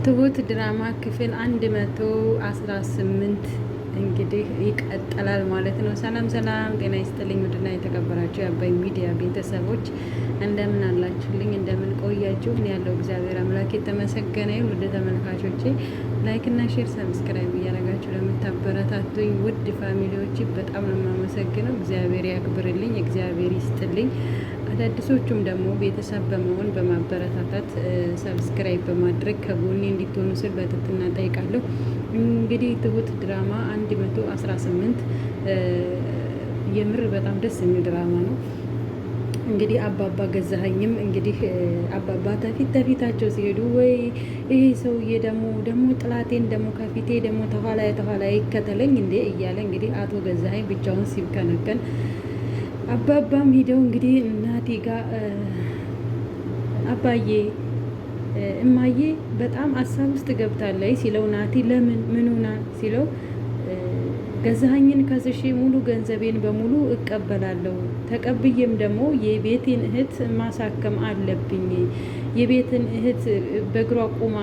ትሁት ድራማ ክፍል 118 እንግዲህ ይቀጥላል ማለት ነው። ሰላም ሰላም፣ ጤና ይስጥልኝ ውድና የተከበራችሁ የአባይ ሚዲያ ቤተሰቦች እንደምን አላችሁልኝ? እንደምን ቆያችሁ? እኔ ያለው እግዚአብሔር አምላክ የተመሰገነ ይሁን። ውድ ተመልካቾቼ ላይክ እና ሼር፣ ሰብስክራይብ እያደረጋችሁ ለምታበረታቱኝ ውድ ፋሚሊዎች በጣም ነው የማመሰግነው። እግዚአብሔር ያክብርልኝ፣ እግዚአብሔር ይስጥልኝ። አዳዲሶቹም ደግሞ ቤተሰብ በመሆን በማበረታታት ሰብስክራይብ በማድረግ ከጎኔ እንዲትሆኑ ስል በትህትና ጠይቃለሁ። እንግዲህ ትሁት ድራማ 118 የምር በጣም ደስ የሚል ድራማ ነው። እንግዲህ አባባ ገዛኸኝም እንግዲህ አባባ ተፊታቸው ሲሄዱ ወይ ይሄ ሰውዬ ደግሞ ጥላቴን ደግሞ ከፊቴ ደግሞ ተኋላ ይከተለኝ እንዴ እያለ እንግዲህ አቶ ገዛኸኝ ብቻውን ሲብከነከን አባባም ሂደው እንግዲህ እናቴ ጋር አባዬ እማዬ በጣም ሀሳብ ውስጥ ገብታለች ሲለው ናቲ ለምን ምን ሆና ሲለው ገዛኸኝን ከስሼ ሙሉ ገንዘቤን በሙሉ እቀበላለሁ። ተቀብዬም ደግሞ የቤቴን እህት ማሳከም አለብኝ። የቤትን እህት በእግሯ ቆማ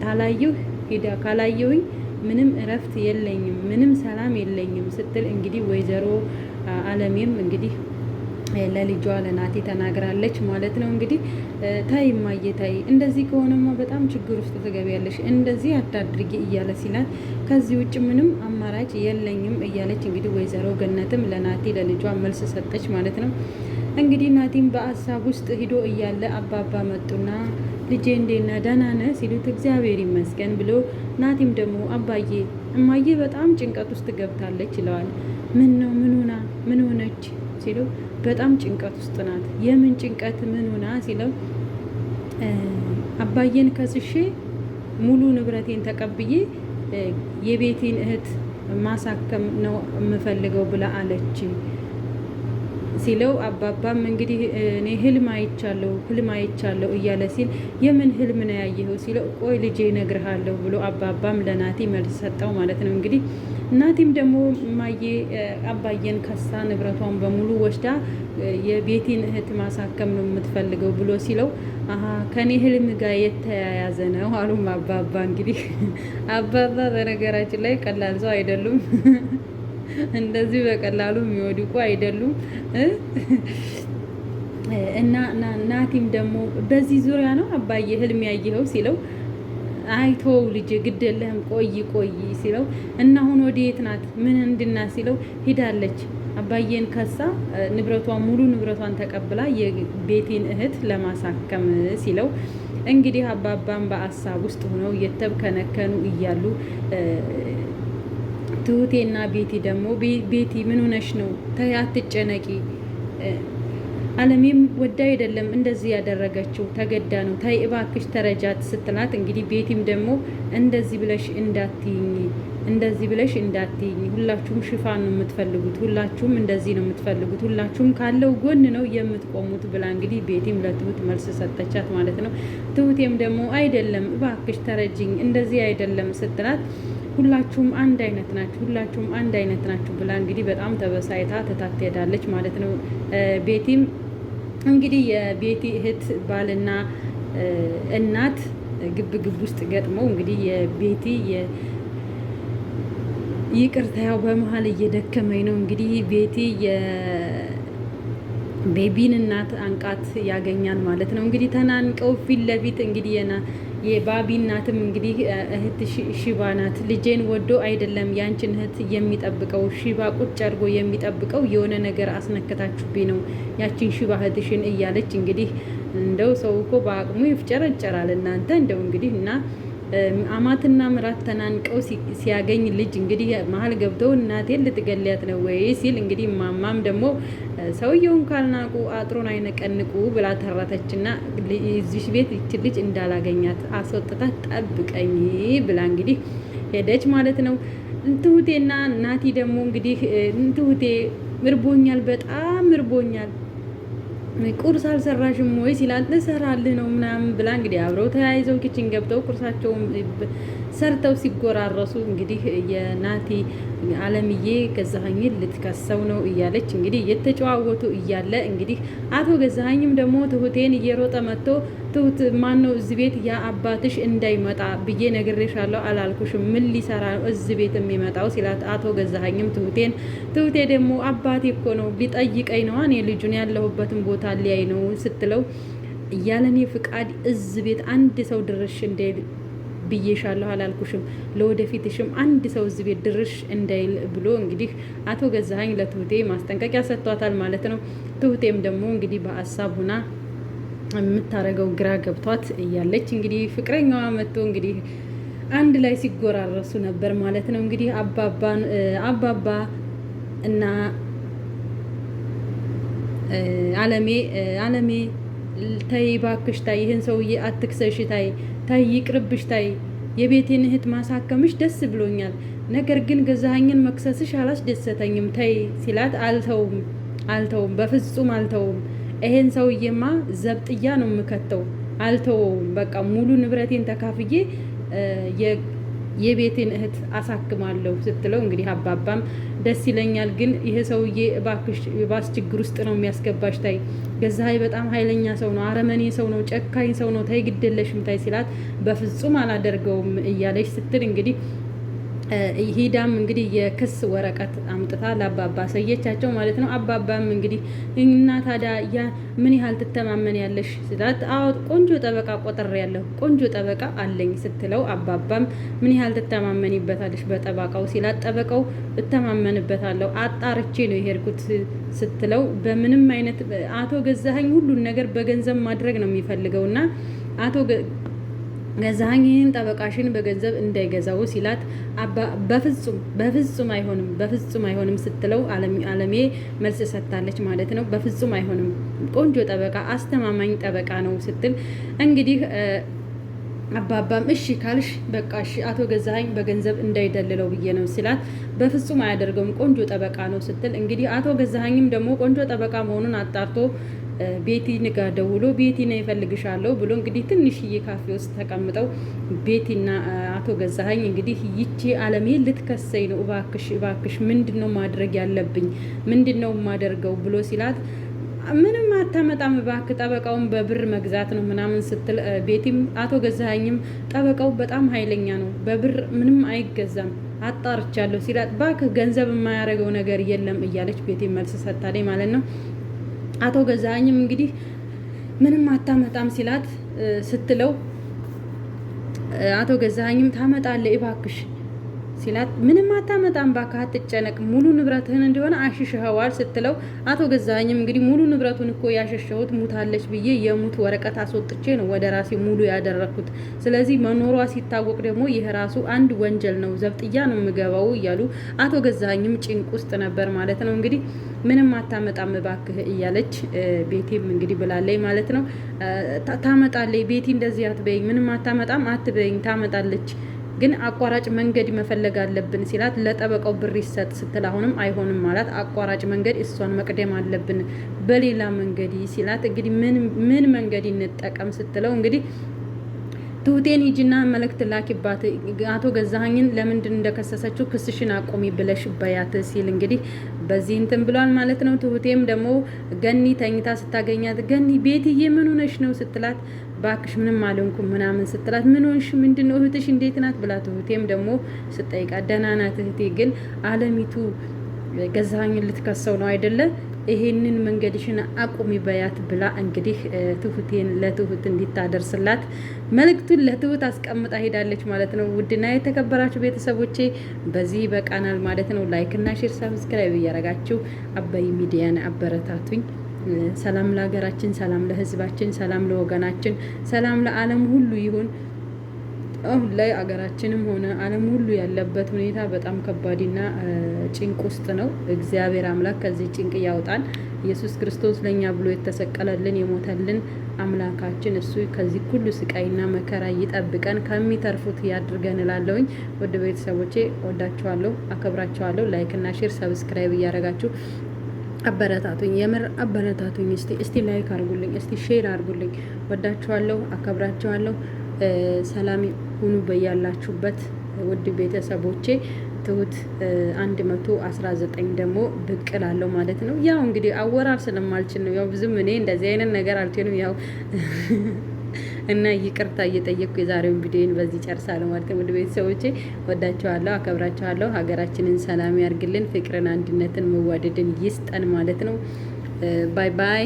ታላየሁ ሂዳ ካላየሁኝ ምንም እረፍት የለኝም፣ ምንም ሰላም የለኝም ስትል እንግዲህ ወይዘሮ አለሜም እንግዲህ ለልጇ ለናቲ ተናግራለች ማለት ነው። እንግዲህ ታይ እማዬ ታይ፣ እንደዚህ ከሆነማ በጣም ችግር ውስጥ ትገቢያለሽ፣ እንደዚህ አታድርጊ እያለ ሲላት ከዚህ ውጭ ምንም አማራጭ የለኝም እያለች እንግዲህ ወይዘሮ ገነትም ለናቲ ለልጇ መልስ ሰጠች ማለት ነው። እንግዲህ ናቲም በሀሳብ ውስጥ ሂዶ እያለ አባባ መጡና ልጄ እንዴት ነህ ደህና ነህ ሲሉት እግዚአብሔር ይመስገን ብሎ ናቲም ደግሞ አባዬ እማዬ በጣም ጭንቀት ውስጥ ገብታለች ይለዋል። ምን ነው ምን ሆነች ሲለው በጣም ጭንቀት ውስጥ ናት። የምን ጭንቀት ምን ሆና ሲለው አባዬን ከስሼ ሙሉ ንብረቴን ተቀብዬ የቤቴን እህት ማሳከም ነው የምፈልገው ብላ አለች ሲለው አባባም እንግዲህ እኔ ህልም አይቻለሁ እያለ ሲል የምን ህልም ነው ያየኸው ሲለው ቆይ ልጄ እነግርሃለሁ ብሎ አባባም ለናቲ መልስ ሰጠው ማለት ነው። እንግዲህ እናቲም ደግሞ ማዬ አባዬን ከሳ ንብረቷን በሙሉ ወስዳ የቤቴን እህት ማሳከም ነው የምትፈልገው ብሎ ሲለው አሀ ከኔ ህልም ጋር የተያያዘ ነው አሉም አባባ። እንግዲህ አባባ በነገራችን ላይ ቀላል ሰው አይደሉም። እንደዚህ በቀላሉ የሚወድቁ አይደሉም። እና ናቲም ደግሞ በዚህ ዙሪያ ነው አባዬ ህልም ያየኸው ሲለው አይቶ ልጅ ግድ የለህም ቆይ ሲለው እና አሁን ወዴት ናት ምን እንድና ሲለው ሂዳለች አባዬን ከሳ ሙሉ ንብረቷን ተቀብላ የቤቴን እህት ለማሳከም ሲለው እንግዲህ አባባም በሀሳብ ውስጥ ሆነው እየተብከነከኑ እያሉ ትሁቴና ቤቲ ደግሞ ቤቲ ምን ሆነሽ ነው? ተይ አትጨነቂ፣ አለሜም ወዳ አይደለም እንደዚህ ያደረገችው ተገዳ ነው። ተይ እባክሽ ተረጃት ስትላት እንግዲህ ቤቲም ደግሞ እንደዚህ ብለሽ እንዳትይኝ፣ ሁላችሁም ሽፋን ነው የምትፈልጉት፣ ሁላችሁም እንደዚህ ነው የምትፈልጉት፣ ሁላችሁም ካለው ጎን ነው የምትቆሙት ብላ እንግዲህ ቤቲም ለትሁት መልስ ሰጠቻት ማለት ነው። ትሁቴም ደግሞ አይደለም እባክሽ ተረጅኝ፣ እንደዚህ አይደለም ስትላት ሁላችሁም አንድ አይነት ናችሁ ብላ እንግዲህ በጣም ተበሳይታ ትታት ትሄዳለች ማለት ነው። ቤቲም እንግዲህ የቤቲ እህት ባልና እናት ግብ ውስጥ ገጥመው እንግዲህ የቤቲ ይቅርታ ያው በመሀል እየደከመኝ ነው እንግዲህ ቤቲ የቤቢን እናት አንቃት ያገኛል ማለት ነው። እንግዲህ ተናንቀው ፊት ለፊት እንግዲህ የባቢ እናትም እንግዲህ እህት ሽባ ናት፣ ልጄን ወዶ አይደለም ያንቺን እህት የሚጠብቀው ሽባ ቁጭ አድርጎ የሚጠብቀው የሆነ ነገር አስነክታችሁብኝ ነው ያችን ሽባ እህትሽን እያለች እንግዲህ እንደው ሰው እኮ በአቅሙ ይፍጨረጨራል እናንተ እንደው እንግዲህ እና አማትና ምራት ተናንቀው ሲያገኝ ልጅ እንግዲህ መሀል ገብተው እናቴን ልትገሊያት ነው ወይ ሲል እንግዲህ ማማም ደግሞ ሰውየውን ካልናቁ አጥሩን አይነቀንቁ ብላ ተራተችና እዚህ ቤት ይች ልጅ እንዳላገኛት አስወጥታት ጠብቀኝ ብላ እንግዲህ ሄደች ማለት ነው። ትሁቴና ናቲ ደግሞ እንግዲህ ትሁቴ እርቦኛል፣ በጣም እርቦኛል፣ ቁርስ አልሰራሽም ወይ ሲላት ልሰራልህ ነው ምናምን ብላ እንግዲህ አብረው ተያይዘው ኪችን ገብተው ቁርሳቸውን ሰርተው ሲጎራረሱ እንግዲህ የናቲ አለምዬ ገዛኸኝን ልትከሰው ነው እያለች እንግዲህ እየተጨዋወቱ እያለ እንግዲህ አቶ ገዛኸኝም ደግሞ ትሁቴን እየሮጠ መጥቶ ትሁት ማን ነው እዚህ ቤት ያ አባትሽ እንዳይመጣ ብዬ ነግሬሻለሁ አላልኩሽም? ምን ሊሰራ ነው እዚህ ቤት የሚመጣው ሲላት አቶ ገዛኸኝም ትሁቴ ደግሞ አባቴ እኮ ነው ሊጠይቀኝ ነው እኔ ልጁን ያለሁበትን ቦታ ሊያይ ነው ስትለው እያለኔ ፍቃድ እዚህ ቤት አንድ ሰው ድርሽ እንዳይል ብዬሻለሁ አላልኩሽም? ለወደፊትሽም አንድ ሰው እዚህ ቤት ድርሽ እንዳይል ብሎ እንግዲህ አቶ ገዛኸኝ ለትሁቴ ማስጠንቀቂያ ሰጥቷታል ማለት ነው። ትሁቴም ደግሞ እንግዲህ በሀሳብ ሁና የምታረገው ግራ ገብቷት እያለች እንግዲህ ፍቅረኛዋ መጥቶ እንግዲህ አንድ ላይ ሲጎራረሱ ነበር ማለት ነው። እንግዲህ አባባ እና አለሜ ታይ ባክሽ ታይ፣ ይህን ሰውዬ አትክሰሽ ታይ ይቅርብሽ ታይ፣ የቤቴን እህት ማሳከምሽ ደስ ብሎኛል፣ ነገር ግን ገዛኸኝን መክሰስሽ አላስደሰተኝም ታይ ሲላት አልተውም፣ በፍጹም አልተውም፣ ይሄን ሰውዬማ ዘብጥያ ነው የምከተው፣ አልተውም፣ በቃ ሙሉ ንብረቴን ተካፍዬ የቤቴን እህት አሳክማለሁ ስትለው እንግዲህ አባባም ደስ ይለኛል፣ ግን ይሄ ሰውዬ እባክሽ ባስ ችግር ውስጥ ነው የሚያስገባሽ ታይ፣ ገዛኸኝ በጣም ኃይለኛ ሰው ነው፣ አረመኔ ሰው ነው፣ ጨካኝ ሰው ነው፣ ታይ ግድለሽም ታይ ሲላት በፍጹም አላደርገውም እያለች ስትል እንግዲህ ሂዳም እንግዲህ የክስ ወረቀት አምጥታ ለአባባ ሰየቻቸው ማለት ነው። አባባም እንግዲህ እና ታዲያ ያ ምን ያህል ትተማመን ያለሽ ስላት አዎ ቆንጆ ጠበቃ ቆጥሬ ያለሁ ቆንጆ ጠበቃ አለኝ ስትለው አባባም ምን ያህል ትተማመኒበታለሽ በጠበቃው ሲላት ጠበቃው እተማመንበታለሁ አጣርቼ ነው የሄድኩት ስትለው በምንም አይነት አቶ ገዛኸኝ ሁሉን ነገር በገንዘብ ማድረግ ነው የሚፈልገውና አቶ ገዛኸኝን ጠበቃሽን በገንዘብ እንዳይገዛው ሲላት በፍጹም አይሆንም ስትለው አለሜ መልስ ሰጥታለች ማለት ነው። በፍጹም አይሆንም፣ ቆንጆ ጠበቃ አስተማማኝ ጠበቃ ነው ስትል እንግዲህ አባባም እሺ ካልሽ በቃ እሺ አቶ ገዛኸኝ በገንዘብ እንዳይደልለው ብዬ ነው ሲላት በፍጹም አያደርገውም ቆንጆ ጠበቃ ነው ስትል እንግዲህ አቶ ገዛኸኝም ደግሞ ቆንጆ ጠበቃ መሆኑን አጣርቶ ቤቲ ንጋ ደውሎ ቤቲ ነው ይፈልግሻለሁ ብሎ እንግዲህ ትንሽዬ ካፌ ውስጥ ተቀምጠው ቤቲና አቶ ገዛኸኝ እንግዲህ ይቺ አለሜ ልትከሰኝ ነው እባክሽ ምንድነው ማድረግ ያለብኝ ምንድነው ማደርገው ብሎ ሲላት ምንም አታመጣም እባክህ ጠበቃውን በብር መግዛት ነው ምናምን ስትል ቤቲም አቶ ገዛኸኝም ጠበቃው በጣም ኃይለኛ ነው በብር ምንም አይገዛም አጣርቻለሁ ሲላት እባክህ ገንዘብ የማያደርገው ነገር የለም እያለች ቤቲ መልስ ሰጥታለች ማለት ነው። አቶ ገዛኸኝም እንግዲህ ምንም አታመጣም ሲላት ስትለው አቶ ገዛኸኝም ታመጣለህ እባክሽ ሲላት ምንም አታመጣም እባክህ አትጨነቅ ሙሉ ንብረትህን እንደሆነ አሽሽኸዋል ስትለው አቶ ገዛኸኝም እንግዲህ ሙሉ ንብረቱን እኮ ያሸሸሁት ሙታለች ብዬ የሙት ወረቀት አስወጥቼ ነው ወደ ራሴ ሙሉ ያደረኩት፣ ስለዚህ መኖሯ ሲታወቅ ደግሞ ይህ ራሱ አንድ ወንጀል ነው ዘብጥያ ነው የምገባው እያሉ አቶ ገዛኸኝም ጭንቅ ውስጥ ነበር ማለት ነው። እንግዲህ ምንም አታመጣም እባክህ እያለች ቤቴም እንግዲህ ብላለች ማለት ነው። ታመጣለች ቤቲ እንደዚህ አትበይኝ፣ ምንም አታመጣም አትበይኝ፣ ታመጣለች ግን አቋራጭ መንገድ መፈለግ አለብን ሲላት ለጠበቃው ብር ይሰጥ ስትል አሁንም አይሆንም ማለት አቋራጭ መንገድ እሷን መቅደም አለብን በሌላ መንገድ ሲላት እንግዲህ ምን መንገድ እንጠቀም ስትለው እንግዲህ ትሁቴን ሂጂና መልእክት ላኪባት አቶ ገዛኸኝን ለምንድን እንደከሰሰችው ክስሽን አቆሚ ብለሽ በያት ሲል እንግዲህ በዚህ እንትን ብሏል ማለት ነው። ትሁቴም ደግሞ ገኒ ተኝታ ስታገኛት ገኒ ቤትዬ ምን ሆነሽ ነው ስትላት ባክሽ ምንም አልሆንኩም ምናምን ስትላት ምን ሆንሽ ምንድነው እህትሽ እንዴት ናት ብላ ትሁቴም ደግሞ ስጠይቃት ደህና ናት እህቴ ግን አለሚቱ ገዛኸኝን ልትከሰው ነው አይደለ ይሄንን መንገድሽን አቁሚ በያት ብላ እንግዲህ ትሁቴን ለትሁት እንዲታደርስላት መልእክቱን ለትሁት አስቀምጣ ሄዳለች ማለት ነው። ውድና የተከበራችሁ ቤተሰቦቼ በዚህ በቃናል ማለት ነው። ላይክ እና ሼር ሰብስክራይብ እያደረጋችሁ አባይ ሚዲያን አበረታቱኝ። ሰላም ለሀገራችን፣ ሰላም ለሕዝባችን፣ ሰላም ለወገናችን፣ ሰላም ለዓለም ሁሉ ይሁን። አሁን ላይ አገራችንም ሆነ ዓለም ሁሉ ያለበት ሁኔታ በጣም ከባድና ጭንቅ ውስጥ ነው። እግዚአብሔር አምላክ ከዚህ ጭንቅ ያውጣን። ኢየሱስ ክርስቶስ ለኛ ብሎ የተሰቀለልን የሞተልን አምላካችን እሱ ከዚህ ሁሉ ስቃይና መከራ ይጠብቀን፣ ከሚተርፉት ያድርገን እላለሁኝ። ወደ ቤተሰቦቼ ወዳችኋለሁ፣ አከብራችኋለሁ። ላይክ እና ሼር ሰብስክራይብ እያደረጋችሁ አበረታቱኝ፣ የምር አበረታቱኝ። እስቲ ላይክ አድርጉልኝ፣ እስቲ ሼር አድርጉልኝ። ወዳችኋለሁ፣ አከብራችኋለሁ። ሰላም ሁኑ በያላችሁበት ውድ ቤተሰቦቼ። ትሁት 119 ደግሞ ብቅ እላለሁ ማለት ነው። ያው እንግዲህ አወራር ስለማልችል ነው። ያው ብዙም እኔ እንደዚህ አይነት ነገር አልችልም። ያው እና ይቅርታ እየጠየቅኩ የዛሬውን ቪዲዮን በዚህ ጨርሳለሁ ማለት ነው። ውድ ቤተሰቦቼ ወዳቸዋለሁ፣ አከብራቸዋለሁ። ሀገራችንን ሰላም ያርግልን፣ ፍቅርን፣ አንድነትን፣ መዋደድን ይስጠን ማለት ነው። ባይ ባይ።